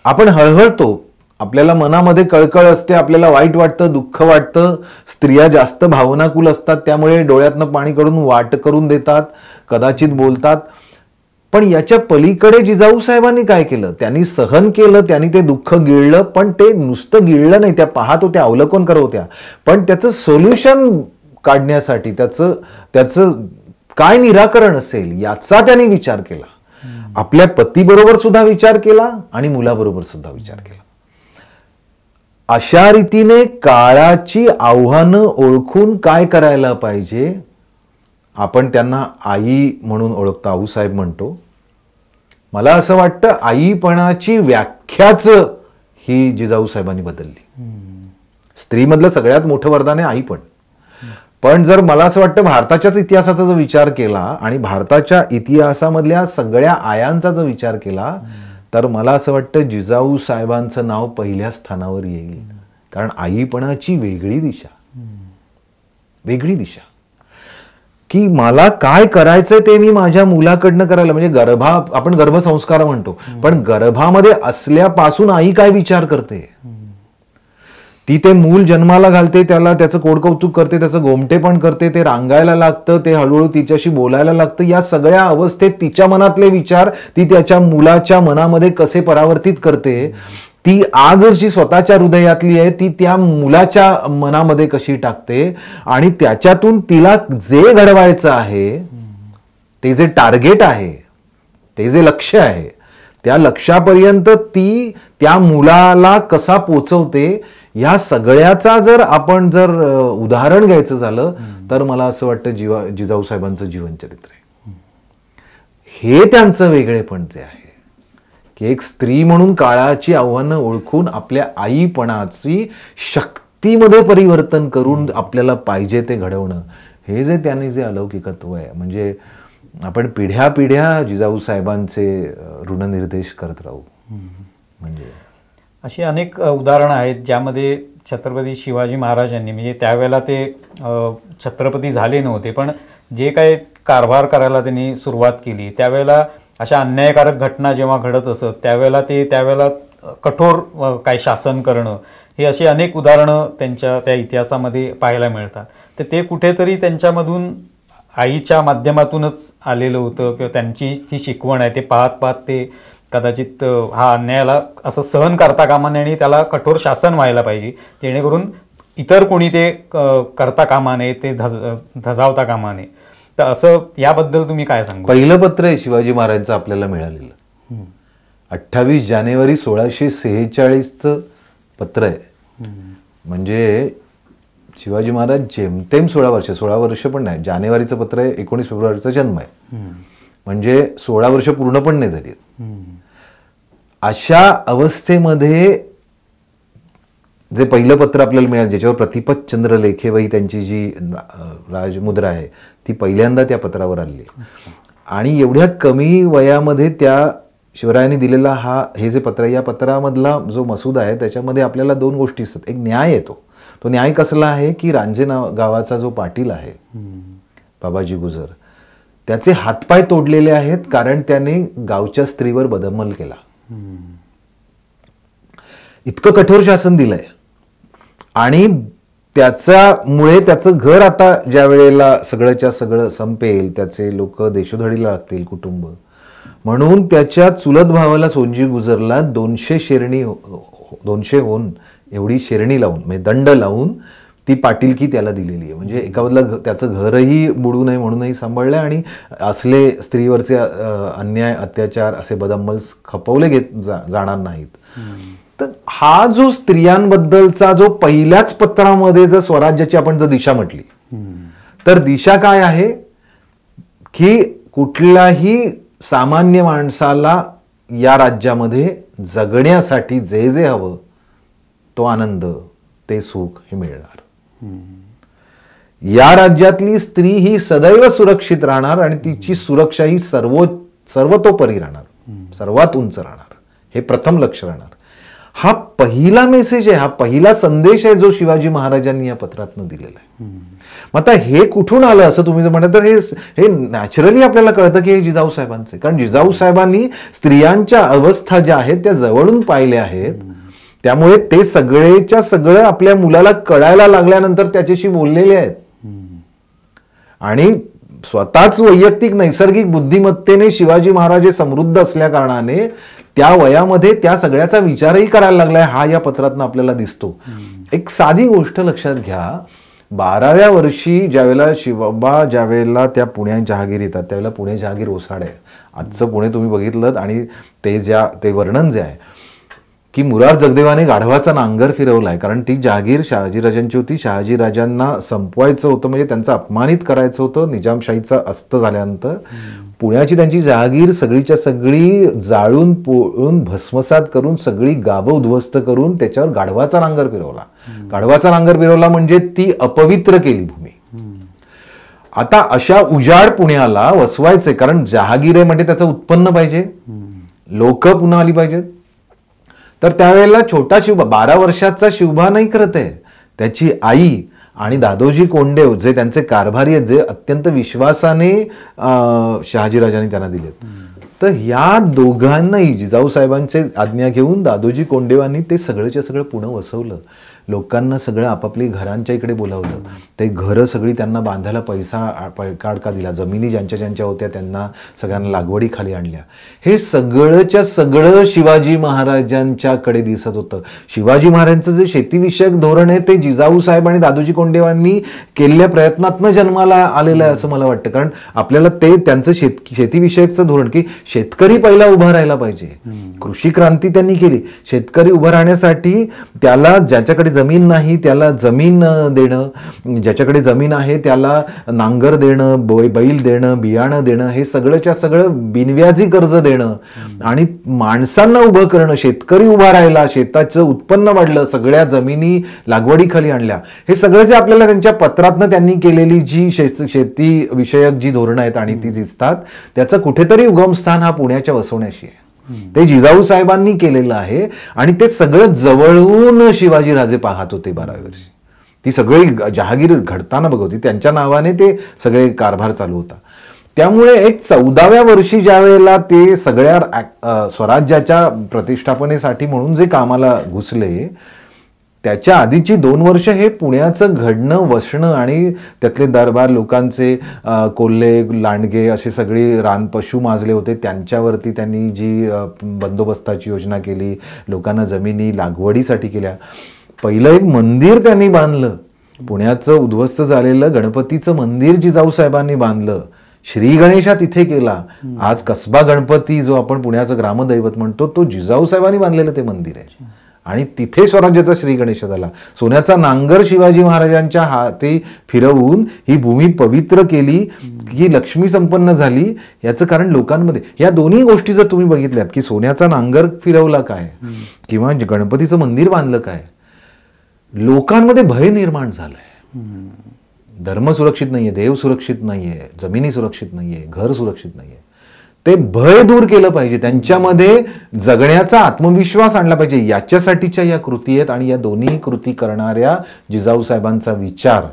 आपण हळहळतो, आपल्याला मनामध्ये कळकळ असते, आपल्याला वाईट वाटतं, दुःख वाटतं. स्त्रिया जास्त भावनाकुल असतात, त्यामुळे डोळ्यातनं पाणी काढून वाट करून देतात, कदाचित बोलतात. पण याच्या पलीकडे जिजाऊ साहेबांनी काय केलं? त्यांनी सहन केलं, त्यांनी ते दुःख गिळलं. पण ते नुसतं गिळलं नाही, त्या पाहत होत्या, अवलोकन करत होत्या. पण त्याचं सोल्युशन काढण्यासाठी त्याचं काय निराकरण असेल याचा त्यांनी विचार केला. आपल्या पतीबरोबर सुद्धा विचार केला आणि मुलाबरोबर सुद्धा विचार केला. अशा रीतीने काळाची आव्हानं ओळखून काय करायला पाहिजे, आपण त्यांना आई म्हणून ओळखतो, आऊसाहेब म्हणतो. मला असं वाटतं आईपणाची व्याख्याच ही जिजाऊ साहेबांनी बदलली. स्त्रीमधलं सगळ्यात मोठं वरदान आहे आईपण. पण जर मला असं वाटतं भारताच्याच इतिहासाचा जर विचार केला आणि भारताच्या इतिहासामधल्या सगळ्या आयांचा जर विचार केला तर मला असं वाटतं जिजाऊ साहेबांचं नाव पहिल्या स्थानावर येईल. कारण आईपणाची वेगळी दिशा की मला काय करायचंय ते मी माझ्या मुलाकडनं करायला, म्हणजे आपण गर्भसंस्कार म्हणतो, पण गर्भामध्ये असल्यापासून आई काय विचार करते, ती ते मूल जन्माला घालते, त्याचं कोडकौतुक करते, त्याचं गोमटे पण करते, ते रांगायला लागतं, ते हळूहळू तिच्याशी बोलायला लागतं. या सगळ्या अवस्थेत तिच्या मनातले विचार ती त्याच्या मुलाच्या मनामध्ये कसे परावर्तित करते, ती आगच जी स्वतःच्या हृदयातली आहे ती त्या मुलाच्या मनामध्ये कशी टाकते आणि त्याच्यातून तिला जे घडवायचं आहे, ते जे टार्गेट आहे, ते जे लक्ष्य आहे, त्या लक्ष्यापर्यंत ती त्या मुलाला कसा पोचवते, या सगळ्याचा जर आपण जर उदाहरण घ्यायचं झालं तर मला असं वाटतं जिजाऊ साहेबांचं जीवनचरित्र आहे. हे त्यांचं वेगळेपण जे आहे की एक स्त्री म्हणून काळाची आव्हानं ओळखून आपल्या आईपणाची शक्तीमध्ये परिवर्तन करून आपल्याला पाहिजे ते घडवणं, हे जे त्यांनी जे अलौकिकत्व आहे, म्हणजे आपण पिढ्या पिढ्या जिजाऊ साहेबांचे ऋणनिर्देश करत राहू. म्हणजे अशी अनेक उदाहरणं आहेत ज्यामध्ये छत्रपती शिवाजी महाराजांनी, म्हणजे त्यावेळेला ते छत्रपती झाले नव्हते, पण जे काही कारभार करायला त्यांनी सुरुवात केली त्यावेळेला अशा अन्यायकारक घटना जेव्हा घडत असत त्यावेळेला कठोर काय शासन करणं, हे अशी अनेक उदाहरणं त्यांच्या त्या इतिहासामध्ये पाहायला मिळतात. तर ते कुठेतरी त्यांच्यामधून आईच्या माध्यमातूनच आलेलं होतं किंवा त्यांची ती शिकवण आहे, ते पाहत पाहत ते कदाचित हा अन्यायाला असं सहन करता कामा नये आणि त्याला कठोर शासन व्हायला पाहिजे, जेणेकरून इतर कोणी ते करता कामा नये, ते धजावता कामा नये. तर असं याबद्दल तुम्ही काय सांगू? पहिलं पत्र आहे शिवाजी महाराजांचं आपल्याला मिळालेलं, 28 जानेवारी 1646चं पत्र आहे. म्हणजे शिवाजी महाराज जेमतेम 16 वर्ष पण नाही, जानेवारीचं पत्र आहे, 19 फेब्रुवारीचा जन्म आहे, म्हणजे 16 वर्ष पूर्ण पण नाही झाली. अशा अवस्थेमध्ये जे पहिलं पत्र आपल्याला मिळालं, ज्याच्यावर प्रतिपत चंद्र लेखेवही त्यांची जी राजमुद्रा आहे ती पहिल्यांदा त्या पत्रावर आली. आणि एवढ्या कमी वयामध्ये त्या शिवरायांनी दिलेला हे जे पत्र आहे, या पत्रामधला जो मसुदा आहे त्याच्यामध्ये आपल्याला 2 गोष्टी असतात. एक न्याय येतो. तो न्याय कसला आहे की रांजे गावाचा जो पाटील आहे बाबाजी गुजर, त्याचे हातपाय तोडलेले आहेत कारण त्याने गावच्या स्त्रीवर बदअमल केला. इतकं कठोर शासन दिलंय आणि त्याच्यामुळे त्याचं घर आता ज्या वेळेला सगळंच्या सगळं संपेल, त्याचे लोक देशोधडीला लागतील कुटुंब, म्हणून त्याच्या चुलत भावाला सोनजी गुजरला 200 होऊन एवढी शेरणी लावून, म्हणजे दंड लावून ती पाटीलकी त्याला दिलेली आहे. म्हणजे एका बाजूला त्याचं घरही बुडू नये म्हणूनही सांभाळलंय आणि असले स्त्रीवरचे अन्याय अत्याचार असे बदअमल खपवले जाणार नाहीत. तर हा जो स्त्रियांबद्दलचा जो पहिल्याच पत्रामध्ये जर स्वराज्याची आपण जर दिशा म्हटली तर दिशा काय आहे की कुठल्याही सामान्य माणसाला या राज्यामध्ये जगण्यासाठी जे जे हवं तो आनंद, ते सुख हे मिळणार. या राज्यातली स्त्री ही सदैव सुरक्षित राहणार आणि तिची सुरक्षा ही सर्वतोपरी राहणार, सर्वात उंच राहणार, हे प्रथम लक्ष राहणार. हा पहिला मेसेज आहे, हा पहिला संदेश आहे जो शिवाजी महाराजांनी या पत्रातनं दिलेला आहे. मग आता हे कुठून आलं असं तुम्ही जर म्हणता तर हे नॅचरली आपल्याला कळतं की हे जिजाऊ साहेबांचे, कारण जिजाऊ साहेबांनी स्त्रियांच्या अवस्था ज्या आहेत त्या जवळून पाहिल्या आहेत. त्यामुळे ते सगळेच्या सगळं आपल्या मुलाला कळायला लागल्यानंतर त्याच्याशी बोललेले आहेत आणि स्वतःच वैयक्तिक नैसर्गिक बुद्धिमत्तेने शिवाजी महाराज हे समृद्ध असल्या कारणाने त्या वयामध्ये त्या सगळ्याचा विचारही करायला लागलाय, हा या पत्रातनं आपल्याला दिसतो. एक साधी गोष्ट लक्षात घ्या, 12व्या वर्षी ज्यावेळेला त्या पुणे जहागीर येतात त्यावेळेला पुणे जहागीर ओसाड आहे. आजचं पुणे तुम्ही बघितलं आणि ते वर्णन जे आहे की मुरार जगदेवाने गाढवाचा नांगर फिरवलाय, कारण ती जहागीर शहाजीराजांची होती. शहाजीराजांना संपवायचं होतं, म्हणजे त्यांचं अपमानित करायचं होतं. निजामशाहीचा अस्त झाल्यानंतर पुण्याची त्यांची जहागीर सगळीच्या सगळी जाळून पोळून भस्मसात करून सगळी गावं उद्ध्वस्त करून त्याच्यावर गाढवाचा नांगर फिरवला. गाढवाचा नांगर फिरवला म्हणजे ती अपवित्र केली भूमी. आता अशा उजाड पुण्याला वसवायचंय, कारण जहागीर आहे म्हणजे त्याचं उत्पन्न पाहिजे, लोक पुन्हा आली पाहिजेत. तर त्यावेळेला छोटा शिवबा 12 वर्षाचा शिवबा नाही करत आहे, त्याची आई आणि दादोजी कोंडेव जे त्यांचे कारभारी आहेत, जे अत्यंत विश्वासाने शहाजीराजांनी त्यांना दिलेत. तर या दोघांनाही जिजाऊ साहेबांचे आज्ञा घेऊन दादोजी कोंडेवांनी ते सगळंच्या सगळं पुणे वसवलं. लोकांना सगळं आपापली घरांच्या इकडे बोलावलं. ते घरं सगळी त्यांना बांधायला काढका दिला. जमिनी ज्यांच्या ज्यांच्या होत्या त्यांना सगळ्यांना लागवडीखाली आणल्या. हे सगळंच्या सगळं शिवाजी महाराजांच्याकडे दिसत होतं. शिवाजी महाराजांचं जे शेतीविषयक धोरण आहे ते जिजाऊ साहेब आणि दादोजी कोंडदेवांनी केलेल्या प्रयत्नातनं जन्माला आलेलं आहे असं मला वाटतं. कारण आपल्याला ते त्यांचं शेतीविषयकचं धोरण की शेतकरी पहिला उभा राहायला पाहिजे. कृषी क्रांती त्यांनी केली. शेतकरी उभा राहण्यासाठी त्याला ज्याच्याकडे जमीन नाही त्याला जमीन देणं, ज्याच्याकडे जमीन आहे त्याला नांगर देणं, बैल देणं, बियाणं देणं, हे सगळंच्या सगळं बिनव्याजी कर्ज देणं आणि माणसांना उभं करणं. शेतकरी उभा राहिला, शेताचं उत्पन्न वाढलं, सगळ्या जमिनी लागवडीखाली आणल्या. हे सगळं जे आपल्याला त्यांच्या पत्रातनं त्यांनी केलेली जी शेती विषयक जी धोरणं आहेत आणि ती दिसतात, त्याचं कुठेतरी उगमस्थान हा पुण्याच्या वसवण्याशी आहे. ते जिजाऊ साहेबांनी केलेलं आहे आणि ते सगळं जवळून शिवाजीराजे पाहत होते 12 वर्षी. ती सगळी जहागीर घडताना बघ होती, त्यांच्या नावाने ते सगळे कारभार चालू होता. त्यामुळे एक 14व्या वर्षी ज्या वेळेला ते सगळ्या स्वराज्याच्या प्रतिष्ठापनेसाठी म्हणून जे कामाला घुसले, त्याच्या आधीची 2 वर्ष हे पुण्याचं घडणं वसणं आणि त्यातले दरबार लोकांचे कोल्हे लांडगे असे सगळी पशु माजले होते, त्यांच्यावरती त्यांनी जी बंदोबस्ताची योजना केली, लोकांना जमिनी लागवडीसाठी केल्या. पहिलं एक मंदिर त्यांनी बांधलं, पुण्याचं उद्ध्वस्त झालेलं गणपतीचं मंदिर जिजाऊ साहेबांनी बांधलं. श्री गणेशा तिथे केला. आज कसबा गणपती जो आपण पुण्याचं ग्रामदैवत म्हणतो तो जिजाऊ साहेबांनी बांधलेलं ते मंदिर आहे आणि तिथे स्वराज्याचा श्री गणेश झाला. सोन्याचा नांगर शिवाजी महाराजांच्या हाती फिरवून ही भूमी पवित्र केली, ही लक्ष्मी संपन्न झाली. याचं कारण लोकांमध्ये या दोन्ही गोष्टी जर तुम्ही बघितल्यात की सोन्याचा नांगर फिरवला काय किंवा गणपतीचं मंदिर बांधलं काय, लोकांमध्ये भय निर्माण झालंय. धर्म सुरक्षित नाहीये, देव सुरक्षित नाहीये, जमिनी सुरक्षित नाहीये, घर सुरक्षित नाहीये. ते भय दूर केलं पाहिजे, त्यांच्यामध्ये जगण्याचा आत्मविश्वास आणला पाहिजे. याच्यासाठीच्या या कृती आहेत आणि या दोन्ही कृती करणाऱ्या जिजाऊ साहेबांचा विचार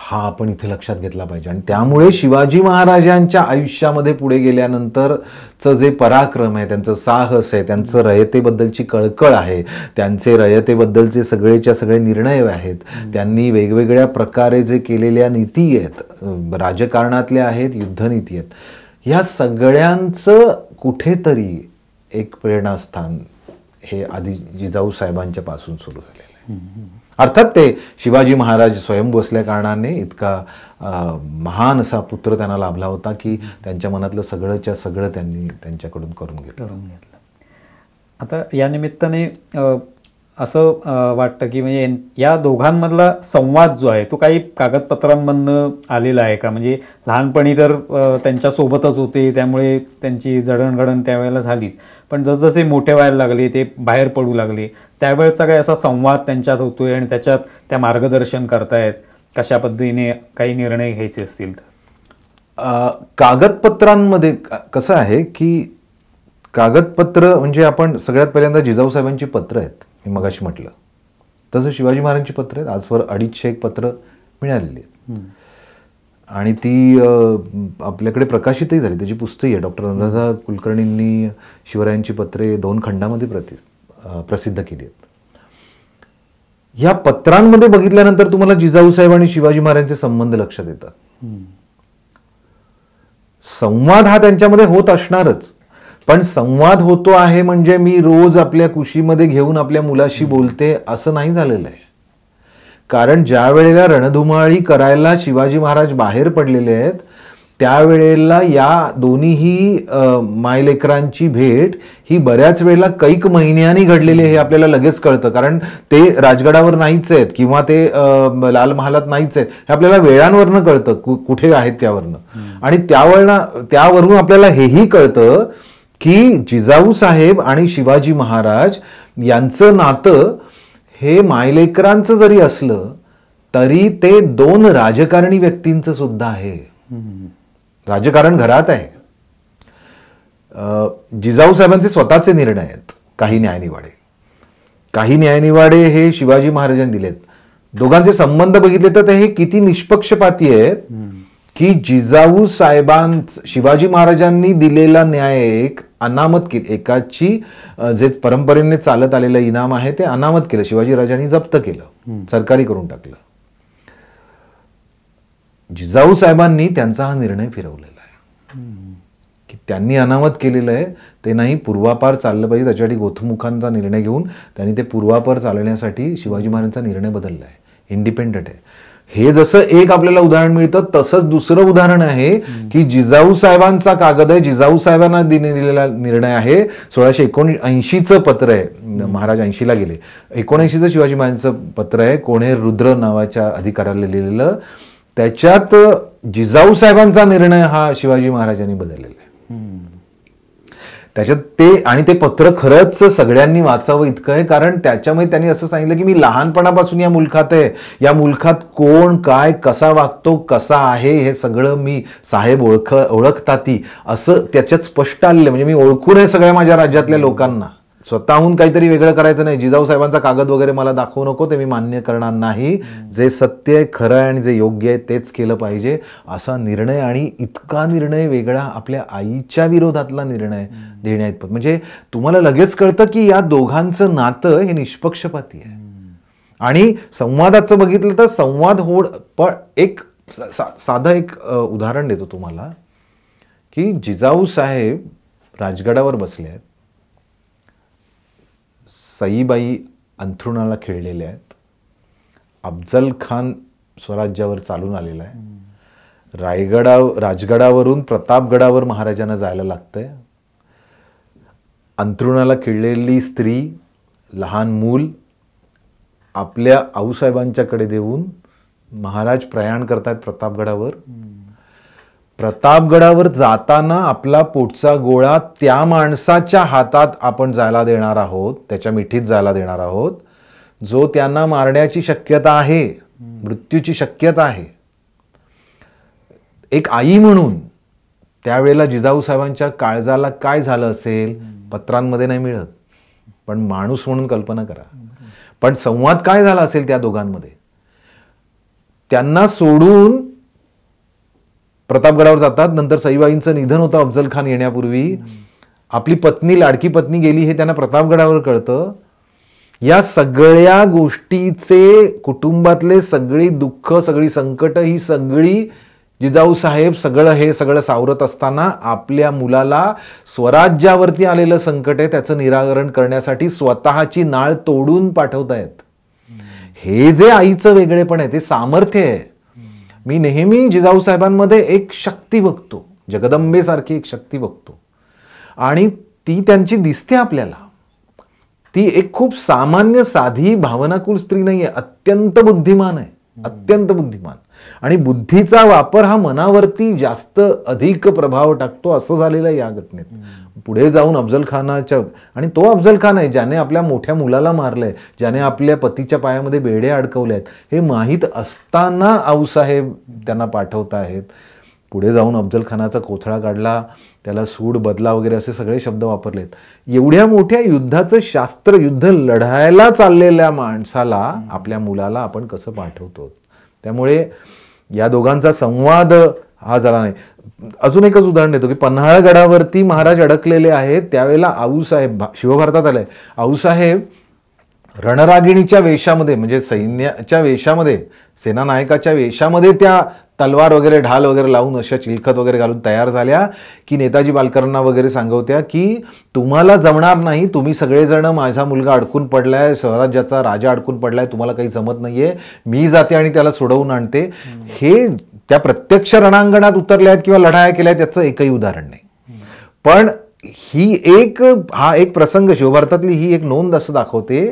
हा आपण इथे लक्षात घेतला पाहिजे. आणि त्यामुळे शिवाजी महाराजांच्या आयुष्यामध्ये पुढे गेल्यानंतरचं जे पराक्रम आहे, त्यांचं साहस आहे, त्यांचं रयतेबद्दलची कळकळ आहे, त्यांचे रयतेबद्दलचे सगळेच्या सगळे निर्णय आहेत, त्यांनी वेगवेगळ्या प्रकारे जे केलेल्या नीती आहेत, राजकारणातल्या आहेत, युद्धनीती आहेत, या सगळ्यांचं कुठेतरी एक प्रेरणास्थान हे आधी जिजाऊ साहेबांच्या पासून सुरू झालेलं आहे. अर्थात ते शिवाजी महाराज स्वयंभू असल्या कारणाने इतका महान असा पुत्र त्यांना लाभला होता की त्यांच्या मनातलं सगळंच्या सगळं त्यांनी त्यांच्याकडून करून घेतलं. आता या निमित्ताने असं वाटतं की म्हणजे या दोघांमधला संवाद जो आहे तो काही कागदपत्रांमधनं आलेला आहे का? म्हणजे लहानपणी तर त्यांच्यासोबतच होते त्यामुळे त्यांची जडणघडण त्यावेळेला झालीच, पण जसजसे मोठे व्हायला लागले, ते बाहेर पडू लागले, त्यावेळेचा काही असा संवाद त्यांच्यात होतोय आणि त्याच्यात त्या मार्गदर्शन करतायत कशा पद्धतीने काही निर्णय घ्यायचे असतील तर? कागदपत्रांमध्ये कसं आहे की कागदपत्र म्हणजे आपण सगळ्यात पहिल्यांदा जिजाऊ साहेबांची पत्र आहेत, मी मगाशी म्हटलं तसं शिवाजी महाराजांची पत्र आहेत. आजवर 250 पत्र मिळालेली आहेत आणि ती आपल्याकडे प्रकाशितही झाली, त्याची पुस्तकही आहे. डॉक्टर अनुराधा कुलकर्णींनी शिवरायांची पत्रे 2 खंडामध्ये प्रसिद्ध केली आहेत. या पत्रांमध्ये बघितल्यानंतर तुम्हाला जिजाऊ साहेब आणि शिवाजी महाराजांचे संबंध लक्षात येतात. संवाद हा त्यांच्यामध्ये होत असणारच, पण संवाद होतो आहे म्हणजे मी रोज आपल्या कुशीमध्ये घेऊन आपल्या मुलाशी बोलते असं नाही झालेलं आहे. कारण ज्या वेळेला रणधुमाळी करायला शिवाजी महाराज बाहेर पडलेले आहेत त्यावेळेला या दोन्हीही मायलेकरांची भेट ही बऱ्याच वेळेला कैक महिन्यांनी घडलेली हे आपल्याला लगेच कळतं. कारण ते राजगडावर नाहीच आहेत किंवा ते लाल महालात नाहीच आहेत, हे आपल्याला वेळांवरनं कळतं कुठे आहेत त्यावरनं. आणि त्यावरून आपल्याला हेही कळतं की जिजाऊ साहेब आणि शिवाजी महाराज यांचं नातं हे मायलेकरांचं जरी असलं तरी ते 2 राजकारणी व्यक्तींचं सुद्धा आहे. राजकारण घरात आहे. जिजाऊ साहेबांचे स्वतःचे निर्णय आहेत, काही न्यायनिवाडे हे शिवाजी महाराजांनी दिलेत. दोघांचे संबंध बघितले तर हे किती निष्पक्षपाती आहेत की जिजाऊ शिवाजी महाराजांनी दिलेला न्याय एक अनामत केली, एकाची जे परंपरेने चालत आलेलं इनाम आहे ते अनामत केलं, शिवाजी राजांनी जप्त केलं, सरकारी करून टाकलं. जिजाऊ साहेबांनी त्यांचा हा निर्णय फिरवलेला आहे की त्यांनी अनामत केलेलं आहे ते नाही, पूर्वापार चाललं पाहिजे, त्याच्यासाठी गोथमुखांचा निर्णय घेऊन त्यांनी ते पूर्वापार चालवण्यासाठी शिवाजी महाराजांचा निर्णय बदलला आहे, इंडिपेंडंट आहे. हे जसं एक आपल्याला उदाहरण मिळतं तसंच दुसरं उदाहरण आहे की जिजाऊ साहेबांचा कागद आहे, जिजाऊ साहेबांना दिलेला निर्णय आहे. 1679चं पत्र आहे, महाराज 80ला गेले, 79चं शिवाजी महाराजांचं पत्र आहे, कोणे रुद्र नावाच्या अधिकाऱ्याला लिहिलेलं. त्याच्यात जिजाऊ साहेबांचा निर्णय हा शिवाजी महाराजांनी बदललेला आहे. त्याच्यात ते पत्र खरंच सगळ्यांनी वाचावं इतकं आहे, कारण त्याच्यामध्ये त्यांनी असं सांगितलं की मी लहानपणापासून या मुलखात आहे, या मुलखात कोण काय कसा वागतो कसा आहे हे सगळं मी साहेब ओळखताती असं त्याच्यात स्पष्ट आलेलं. म्हणजे मी ओळखून आहे सगळ्या माझ्या राज्यातल्या लोकांना, स्वतःहून काहीतरी वेगळं करायचं नाही. जिजाऊ साहेबांचा कागद वगैरे मला दाखवू नको, ते मी मान्य करणार नाही. जे सत्य आहे, खरं आहे आणि जे योग्य आहे तेच केलं पाहिजे असा निर्णय. आणि इतका निर्णय वेगळा, आपल्या आईच्या विरोधातला निर्णय देण्याइतपत. म्हणजे तुम्हाला लगेच कळतं की या दोघांचं नातं हे निष्पक्षपाती आहे. आणि संवादाचं बघितलं तर संवाद पण एक साधं एक उदाहरण देतो तुम्हाला की जिजाऊ साहेब राजगडावर बसले आहेत, सईबाई अंथरुणाला खेळलेले आहेत, अफजल खान स्वराज्यावर चालून आलेला आहे, राजगडावरून प्रतापगडावर महाराजांना जायला लागतंय, अंथरुणाला खिळलेली स्त्री, लहान मूल आपल्या आऊसाहेबांच्याकडे देऊन महाराज प्रयाण करतायत प्रतापगडावर. प्रतापगडावर जाताना आपला पोटचा गोळा त्या माणसाच्या हातात आपण जायला देणार आहोत, त्याच्या मिठीत जायला देणार आहोत, जो त्यांना मारण्याची शक्यता आहे, मृत्यूची शक्यता आहे. एक आई म्हणून त्यावेळेला जिजाऊ साहेबांच्या काळजाला काय झालं असेल पत्रांमध्ये नाही मिळत, पण माणूस म्हणून कल्पना करा. पण संवाद काय झाला असेल त्या दोघांमध्ये. त्यांना सोडून प्रतापगडावर जातात. नंतर सईबाईंचं निधन होतं अफजल खान येण्यापूर्वी. आपली पत्नी, लाडकी पत्नी गेली हे त्यांना प्रतापगडावर कळतं. या सगळ्या गोष्टीचे, कुटुंबातले सगळी दुःख, सगळी संकट, ही सगळी जिजाऊ साहेब हे सगळं सावरत असताना आपल्या मुलाला स्वराज्यावरती आलेलं संकट आहे त्याचं निराकरण करण्यासाठी स्वतःची नाळ तोडून पाठवतायत. हे जे आईचं वेगळेपण आहे, ते सामर्थ्य आहे. मी नेहमी जिजाऊ साहेबांमध्ये एक शक्ती बघतो, जगदंबेसारखी एक शक्ती बघतो, आणि ती त्यांची दिसते आपल्याला. ती एक खूप सामान्य साधी भावनाकुल स्त्री नाही आहे, अत्यंत बुद्धिमान आहे, अत्यंत बुद्धिमान. आणि बुद्धीचा वापर हा मनावरती जास्त अधिक प्रभाव टाकतो असं झालेलं आहे या घटनेत. पुढे जाऊन अफजल खानाच्या, आणि तो अफजल खान आहे ज्याने आपल्या मोठ्या मुलाला मारलंय, ज्याने आपल्या पतीच्या पायामध्ये बेडे अडकवले आहेत, हे माहीत असताना आऊसाहेब त्यांना पाठवत आहेत. पुढे जाऊन अफजल खानाचा कोथळा काढला, त्याला सूड बदला वगैरे असे सगळे शब्द वापरलेत. एवढ्या मोठ्या युद्धाचं शास्त्र, युद्ध लढायला चाललेल्या माणसाला, आपल्या मुलाला आपण कसं पाठवतो. त्यामुळे या दोघांचा संवाद हा झाला नाही. अजून एकच उदाहरण देतो की पन्हाळगडावरती महाराज अडकलेले आहेत, त्यावेळेला आऊसाहेब, शिवभारतात आलंय, आऊसाहेब रणरागिणीच्या वेशामध्ये, म्हणजे सैन्याच्या वेशामध्ये, सेनानायकाच्या वेशामध्ये त्या तलवार वगैरे, ढाल वगैरे लावून, अशा चिलखत वगैरे घालून तयार झाल्या की नेताजी बालकरांना वगैरे सांगवत्या की तुम्हाला जमणार नाही, तुम्ही सगळेजण, माझा मुलगा अडकून पडलाय, स्वराज्याचा राजा अडकून पडलाय, तुम्हाला काही जमत नाहीये, मी जाते आणि त्याला सोडवून आणते. हे त्या प्रत्यक्ष रणांगणात उतरल्या आहेत किंवा लढाया केल्या आहेत त्याचं एकही उदाहरण नाही. पण हा एक प्रसंग, शिवभारतातली ही एक नोंद असं दाखवते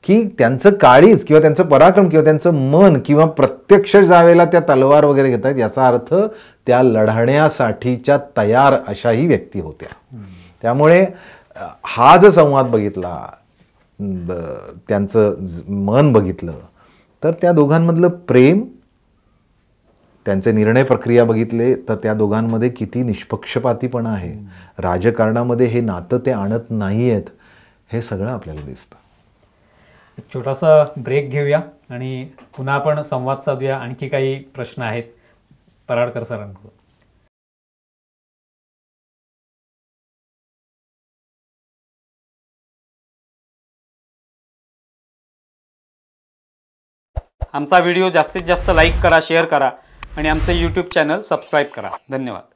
की त्यांचं काळीज किंवा त्यांचं पराक्रम किंवा त्यांचं मन, किंवा प्रत्यक्ष ज्यावेळेला त्या तलवार वगैरे घेत आहेत, याचा अर्थ त्या लढण्यासाठीच्या तयार अशाही व्यक्ती होत्या. त्यामुळे हा जो संवाद बघितला, त्यांचं मन बघितलं, तर त्या दोघांमधलं प्रेम, त्यांचे निर्णय प्रक्रिया बघितले तर त्या दोघांमध्ये किती निष्पक्षपातीपणा आहे. राजकारणामध्ये हे नातं ते आणत नाही आहेत, हे सगळं आपल्याला दिसतं. एक छोटासा ब्रेक घेऊया आणि पुन्हा आपण संवाद साधूया. आणखी काही प्रश्न आहेत पराडकर सरांकडून. आमचा व्हिडिओ जास्तीत जास्त लाईक करा, शेअर करा आणि आमचे यूट्यूब चॅनल सबस्क्राईब करा. धन्यवाद.